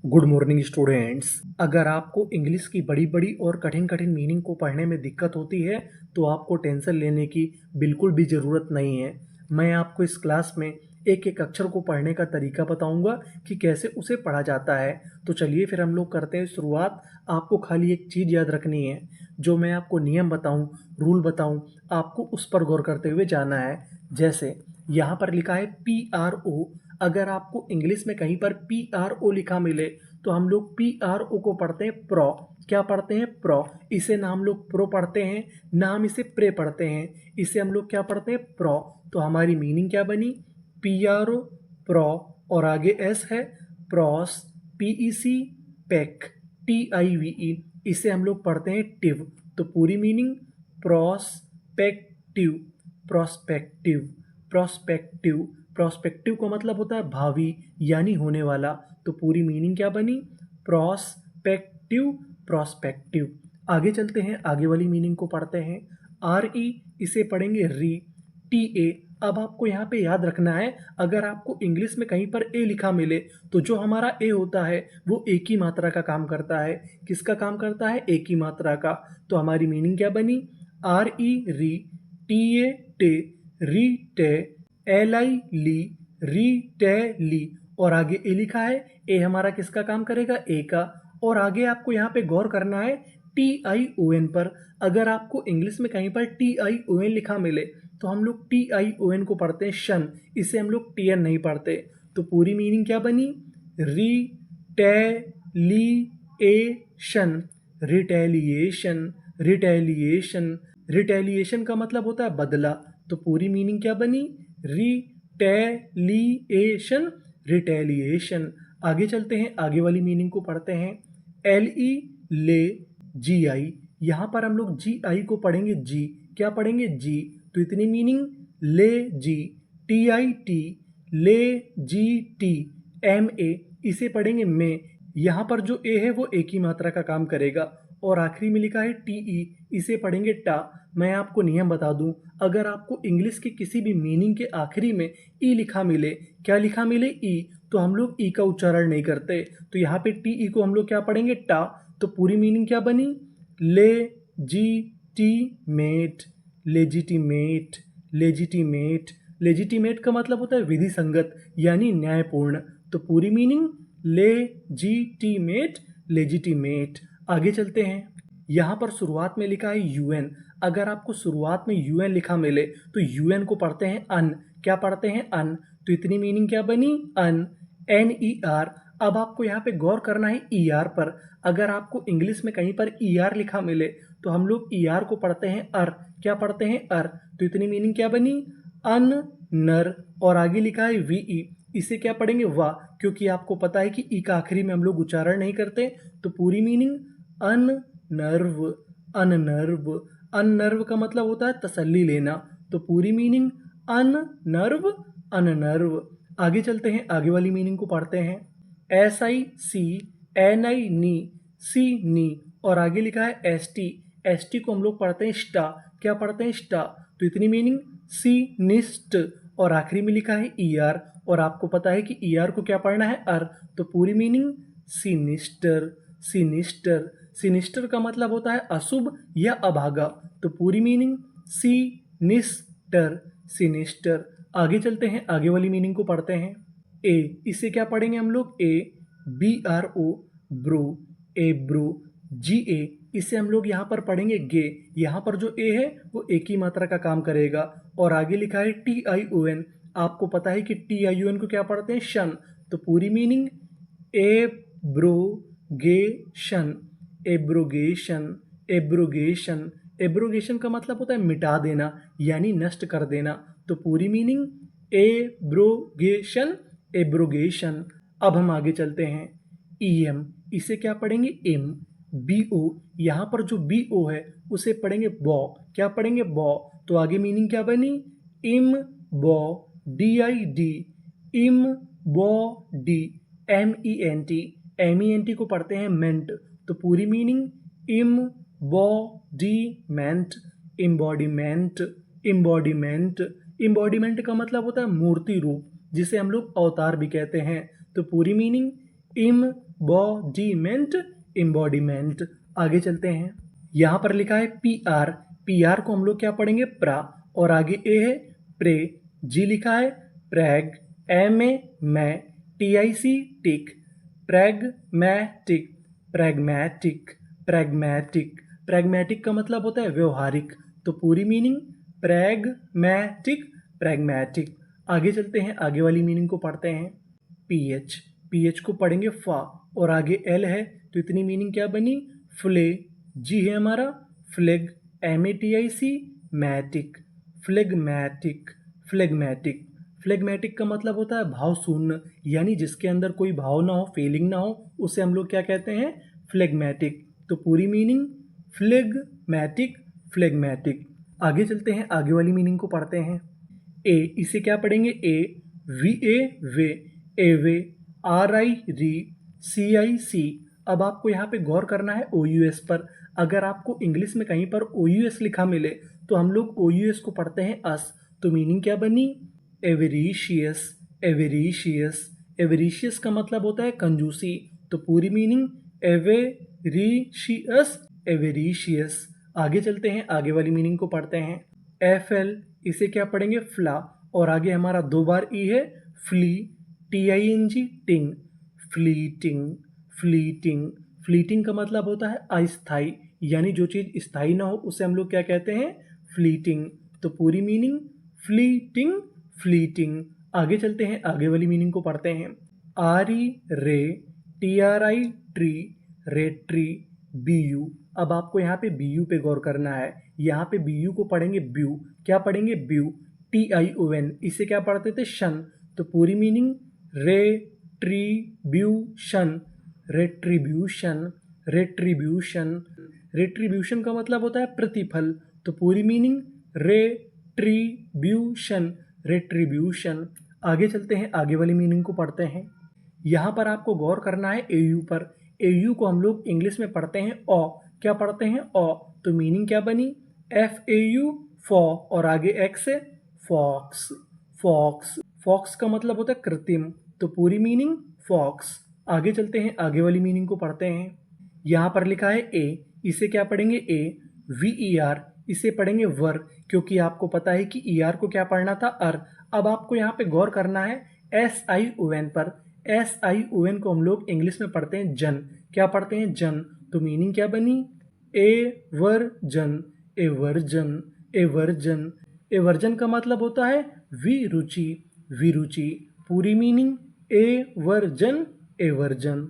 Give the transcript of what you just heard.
Good morning students. अगर आपको English की बड़ी बड़ी और कठिन कठिन मीनिंग को पढ़ने में दिक्कत होती है तो आपको टेंशन लेने की बिल्कुल भी ज़रूरत नहीं है। मैं आपको इस क्लास में एक एक अक्षर को पढ़ने का तरीका बताऊंगा कि कैसे उसे पढ़ा जाता है। तो चलिए फिर हम लोग करते हैं शुरुआत। आपको खाली एक चीज़ याद रखनी है, जो मैं आपको नियम बताऊं, रूल बताऊं, आपको उस पर गौर करते हुए जाना है। जैसे यहाँ पर लिखा है PRO। अगर आपको इंग्लिश में कहीं पर PRO लिखा मिले तो हम लोग PRO को पढ़ते हैं प्रो। क्या पढ़ते हैं? प्रो। इसे ना हम लोग प्रो पढ़ते हैं, ना हम इसे प्रे पढ़ते हैं, इसे हम लोग क्या पढ़ते हैं? प्रो। तो हमारी मीनिंग क्या बनी? PRO, प्रो, और आगे S है, प्रॉस, PEC, पेक, TIVE, इसे हम लोग पढ़ते हैं टिव। तो पूरी meaning prospective, prospective, prospective. Prospective का मतलब होता है भावी यानी होने वाला। तो पूरी मीनिंग क्या बनी? Prospective, prospective. आगे चलते हैं, आगे वाली मीनिंग को पढ़ते हैं। RE, इसे पढ़ेंगे री। TA, अब आपको यहाँ पे याद रखना है, अगर आपको इंग्लिश में कहीं पर ए लिखा मिले तो जो हमारा ए होता है वो एक ही मात्रा का काम करता है। किसका काम करता है? एक ही मात्रा का। तो हमारी मीनिंग क्या बनी? RE री, TA टे, री टे, LI ली, री टे ली, और आगे ए लिखा है। ए हमारा किसका काम करेगा? ए का। और आगे आपको यहाँ पे गौर करना है TION पर। अगर आपको इंग्लिश में कहीं पर TION लिखा मिले तो हम लोग TION को पढ़ते हैं शन, इसे हम लोग TN नहीं पढ़ते। तो पूरी मीनिंग क्या बनी? Retaliation, retaliation, retaliation. रिटेलिएशन का मतलब होता है बदला। तो पूरी मीनिंग क्या बनी? Retaliation, retaliation. आगे चलते हैं, आगे वाली मीनिंग को पढ़ते हैं। LE ले, GI, यहाँ पर हम लोग GI को पढ़ेंगे जी। क्या पढ़ेंगे? जी। तो इतनी मीनिंग ले जी, TIT, ले GT, MA, इसे पढ़ेंगे में। यहाँ पर जो ए है वो एक ही मात्रा का काम करेगा। और आखिरी में लिखा है TE, इसे पढ़ेंगे टा। मैं आपको नियम बता दूं, अगर आपको इंग्लिश के किसी भी मीनिंग के आखिरी में ई लिखा मिले, क्या लिखा मिले? ई, तो हम लोग ई का उच्चारण नहीं करते। तो यहाँ पे TE को हम लोग क्या पढ़ेंगे? टा। तो पूरी मीनिंग क्या बनी? Legitimate, legitimate, legitimate. लेजिटिमेट का मतलब होता है विधि संगत यानी न्यायपूर्ण। तो पूरी मीनिंग लेजिटिमेट, लेजिटिमेट। आगे चलते हैं, यहाँ पर शुरुआत में लिखा है UN। अगर आपको शुरुआत में UN लिखा मिले तो UN को पढ़ते हैं अन। क्या पढ़ते हैं? अन। तो इतनी मीनिंग क्या बनी? अन, NER। अब आपको यहाँ पे गौर करना है ER पर। अगर आपको इंग्लिश में कहीं पर ER लिखा मिले तो हम लोग ER को पढ़ते हैं अर। क्या पढ़ते हैं? अर। तो इतनी मीनिंग क्या बनी? अन नर, और आगे लिखा है VE, इसे क्या पढ़ेंगे? वाह, क्योंकि आपको पता है कि ई का आखिरी में हम लोग उच्चारण नहीं करते। तो पूरी मीनिंग अननर्व, अननर्व। अननर्व का मतलब होता है तसल्ली लेना। तो पूरी मीनिंग अननर्व, अननर्व। आगे चलते हैं, आगे वाली मीनिंग को पढ़ते हैं। SI सी, NI नी, सी नी, और आगे लिखा है ST। ST को हम लोग पढ़ते हैं स्टा। क्या पढ़ते हैं? स्टा। तो इतनी मीनिंग सीनिस्ट, और आखिरी में लिखा है ER, और आपको पता है कि ER को क्या पढ़ना है? अर। तो पूरी मीनिंग सिनिस्टर, सिनिस्टर। सिनिस्टर का मतलब होता है अशुभ या अभागा। तो पूरी मीनिंग सिनिस्टर, सिनिस्टर। आगे चलते हैं, आगे वाली मीनिंग को पढ़ते हैं। ए, इसे क्या पढ़ेंगे हम लोग? BRO, ब्रो, ए ब्रो। GA, इसे हम लोग यहाँ पर पढ़ेंगे गे। यहाँ पर जो ए है वो एक ही मात्रा का काम करेगा। और आगे लिखा है TION। आपको पता है कि TION को क्या पढ़ते हैं? शन। तो पूरी meaning abrogation, abrogation, abrogation. Abrogation का मतलब होता है मिटा देना यानी नष्ट कर देना। तो पूरी मीनिंग एब्रोगेशन, एब्रोगेशन। अब हम आगे चलते हैं। EM, इसे क्या पढ़ेंगे? एम। BO, यहाँ पर जो BO है उसे पढ़ेंगे बॉ। क्या पढ़ेंगे? बॉ। तो आगे मीनिंग क्या बनी? इम बॉ, DID, इम बॉडी, MENT। MENT को पढ़ते हैं मेंट। तो पूरी मीनिंग इम्बॉडीमेंट, इम्बॉडीमेंट, इम्बॉडीमेंट। इम्बॉडीमेंट का मतलब होता है मूर्ति रूप, जिसे हम लोग अवतार भी कहते हैं। तो पूरी मीनिंग एम्बॉडीमेंट, एम्बॉडीमेंट। आगे चलते हैं, यहाँ पर लिखा है PR, PR को हम लोग क्या पढ़ेंगे? प्रा, और आगे ए है प्रे, जी लिखा है प्रैग, MA मैं, TIC टिक, प्रैग्मैटिक, प्रैग्मैटिक, प्रैग्मैटिक। प्रैग्मैटिक का मतलब होता है व्यवहारिक, तो पूरी मीनिंग प्रैग्मैटिक, प्रैग्मैटिक। आगे चलते हैं, आगे वाली मीनिंग को पढ़ते हैं। PH, PH को पढ़ेंगे फा, और आगे L है, तो इतनी मीनिंग क्या बनी? फ्ले, जी है हमारा फ्लेग, MATIC मैटिक, फ्लेगमैटिक, फ्लेगमैटिक। फ्लेगमैटिक का मतलब होता है भाव शून्य, यानी जिसके अंदर कोई भाव ना हो, फीलिंग ना हो, उसे हम लोग क्या कहते हैं? फ्लेगमैटिक। तो पूरी मीनिंग फ्लेगमैटिक, फ्लेगमैटिक। आगे चलते हैं, आगे वाली मीनिंग को पढ़ते हैं। ए, इसे क्या पढ़ेंगे? VA वे, एवे, RI री, CIC। अब आपको यहाँ पे गौर करना है OUS पर। अगर आपको इंग्लिश में कहीं पर OUS लिखा मिले तो हम लोग OUS को पढ़ते हैं अस, तो मीनिंग क्या बनी? एवरीशियस, एवरीशियस। एवरीशियस का मतलब होता है कंजूसी, तो पूरी मीनिंग एवरीशियस, एवरीशियस। आगे चलते हैं, आगे वाली मीनिंग को पढ़ते हैं। FL, इसे क्या पढ़ेंगे? फ्ला, और आगे हमारा 2 बार ई है फ्ली, TING टिंग, फ्लीटिंग, फ्लीटिंग। फ्लीटिंग का मतलब होता है अस्थाई, यानी जो चीज़ स्थायी ना हो उसे हम लोग क्या कहते हैं? फ्लीटिंग। तो पूरी मीनिंग फ्लीटिंग, फ्लीटिंग। आगे चलते हैं, आगे वाली मीनिंग को पढ़ते हैं। RE रे, TRI ट्री, रेट्री, BU। अब आपको यहाँ पे BU पे गौर करना है। यहाँ पे BU को पढ़ेंगे ब्यू, क्या पढ़ेंगे? ब्यू, TION, इसे क्या पढ़ते थे? शन, तो पूरी meaning retribution, retribution, retribution. Retribution का मतलब होता है प्रतिफल, तो पूरी मीनिंग रेट्रीब्यूशन, रेट्रीब्यूशन। आगे चलते हैं, आगे वाली मीनिंग को पढ़ते हैं। यहाँ पर आपको गौर करना है AU पर। AU को हम लोग इंग्लिश में पढ़ते हैं ओ, क्या पढ़ते हैं? ओ, तो मीनिंग क्या बनी? FAU फॉ, और आगे X है फॉक्स, फॉक्स। फॉक्स का मतलब होता है कृत्रिम, तो पूरी मीनिंग फॉक्स। आगे चलते हैं, आगे वाली मीनिंग को पढ़ते हैं। यहाँ पर लिखा है ए, इसे क्या पढ़ेंगे? VER, इसे पढ़ेंगे वर, क्योंकि आपको पता है कि ER को क्या पढ़ना था? अर। अब आपको यहाँ पे गौर करना है SION पर। SION को हम लोग इंग्लिश में पढ़ते हैं जन, क्या पढ़ते हैं? जन, तो मीनिंग क्या बनी? Aversion, aversion, aversion. एवर्जन का मतलब होता है विरुचि, विरुचि। पूरी मीनिंग एवर्जन, एवर्जन।